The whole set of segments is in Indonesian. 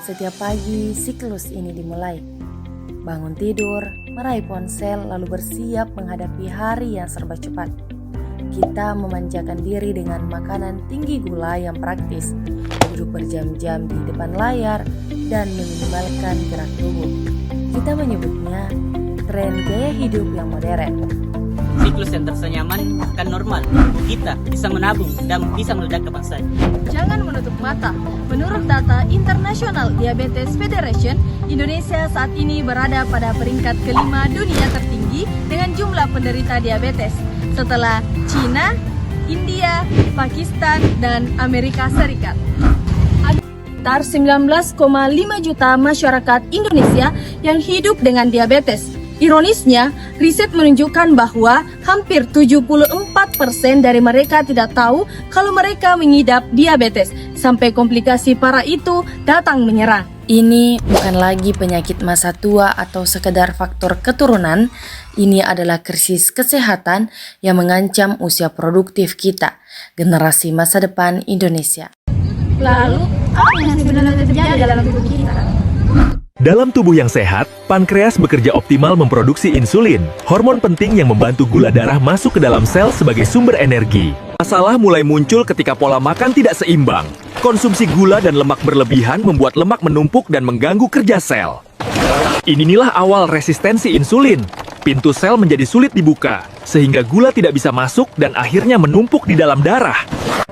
Setiap pagi, siklus ini dimulai. Bangun tidur, meraih ponsel, lalu bersiap menghadapi hari yang serba cepat. Kita memanjakan diri dengan makanan tinggi gula yang praktis, duduk berjam-jam di depan layar, dan meminimalkan gerak tubuh. Kita menyebutnya tren gaya hidup yang modern. Siklus yang terasa nyaman akan normal. Kita bisa menabung dan bisa meledak kapan saja. Jangan menutup mata. Menurut data International Diabetes Federation, Indonesia saat ini berada pada peringkat kelima dunia tertinggi dengan jumlah penderita diabetes setelah China, India, Pakistan, dan Amerika Serikat. Ada sekitar 19,5 juta masyarakat Indonesia yang hidup dengan diabetes. Ironisnya, riset menunjukkan bahwa hampir 74% dari mereka tidak tahu kalau mereka mengidap diabetes, sampai komplikasi parah itu datang menyerang. Ini bukan lagi penyakit masa tua atau sekedar faktor keturunan, ini adalah krisis kesehatan yang mengancam usia produktif kita, generasi masa depan Indonesia. Lalu, apa yang sebenarnya terjadi dalam tubuh kita? Dalam tubuh yang sehat, pankreas bekerja optimal memproduksi insulin, hormon penting yang membantu gula darah masuk ke dalam sel sebagai sumber energi. Masalah mulai muncul ketika pola makan tidak seimbang. Konsumsi gula dan lemak berlebihan membuat lemak menumpuk dan mengganggu kerja sel. Inilah awal resistensi insulin. Pintu sel menjadi sulit dibuka, sehingga gula tidak bisa masuk dan akhirnya menumpuk di dalam darah.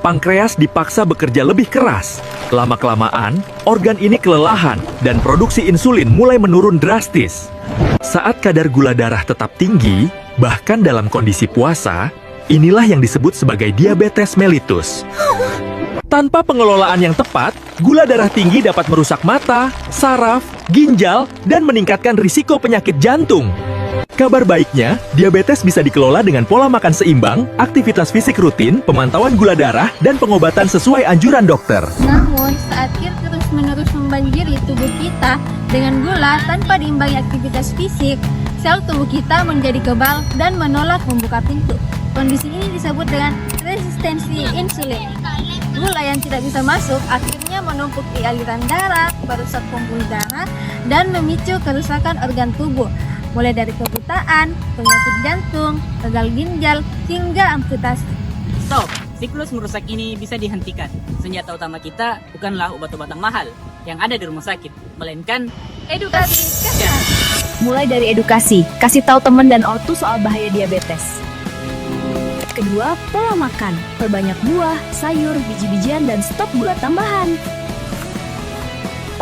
Pankreas dipaksa bekerja lebih keras. Lama-kelamaan, organ ini kelelahan dan produksi insulin mulai menurun drastis. Saat kadar gula darah tetap tinggi, bahkan dalam kondisi puasa, inilah yang disebut sebagai diabetes mellitus. Tanpa pengelolaan yang tepat, gula darah tinggi dapat merusak mata, saraf, ginjal, dan meningkatkan risiko penyakit jantung. Kabar baiknya, diabetes bisa dikelola dengan pola makan seimbang, aktivitas fisik rutin, pemantauan gula darah, dan pengobatan sesuai anjuran dokter. Namun, saat kita terus-menerus membanjiri tubuh kita dengan gula tanpa diimbangi aktivitas fisik, sel tubuh kita menjadi kebal dan menolak membuka pintu. Kondisi ini disebut dengan resistensi insulin. Gula yang tidak bisa masuk akhirnya menumpuk di aliran darah, merusak pembuluh darah, dan memicu kerusakan organ tubuh, mulai dari kebutaan, penyakit jantung, gagal ginjal, hingga amputasi. Stop! Siklus merusak ini bisa dihentikan. Senjata utama kita bukanlah obat-obatan mahal yang ada di rumah sakit, melainkan Edukasi kesehatan. Mulai dari edukasi, kasih tahu teman dan ortu soal bahaya diabetes. Kedua, pola makan. Perbanyak buah, sayur, biji-bijian, dan stop gula tambahan.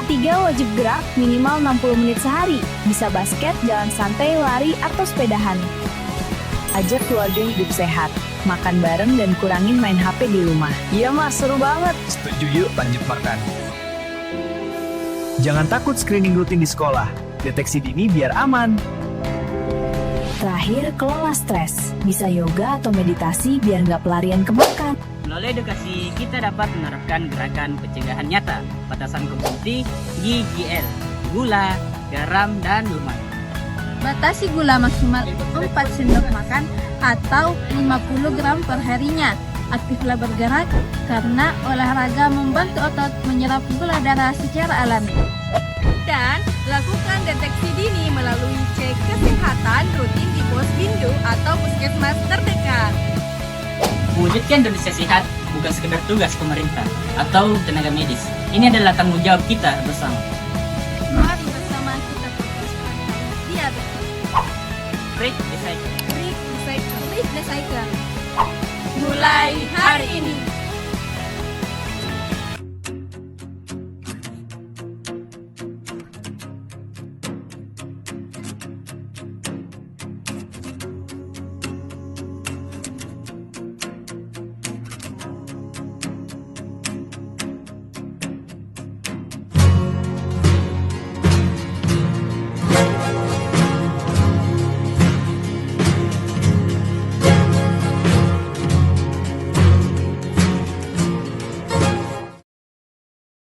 3. Wajib gerak minimal 60 menit sehari. Bisa basket, jalan santai, lari, atau sepedahan. Ajak keluarga hidup sehat. Makan bareng dan kurangin main HP di rumah. Iya mas, seru banget. Setuju, yuk lanjut makan. Jangan takut screening rutin di sekolah. Deteksi dini biar aman. Terakhir, kelola stres. Bisa yoga atau meditasi biar nggak pelarian ke makan. melalui edukasi kita dapat menerapkan gerakan pencegahan nyata, batasan konsumsi GGL, gula, garam, dan lemak. Batasi gula maksimal 4 sendok makan atau 50 gram per harinya. Aktiflah bergerak karena olahraga membantu otot menyerap gula darah secara alami. Dan lakukan deteksi dini melalui cek kesehatan rutin di Posbindu atau puskesmas terdekat. Mewujudkan Indonesia sehat bukan sekedar tugas pemerintah atau tenaga medis. Ini adalah tanggung jawab kita bersama. Mari bersama kita fokus pada diabetes. Break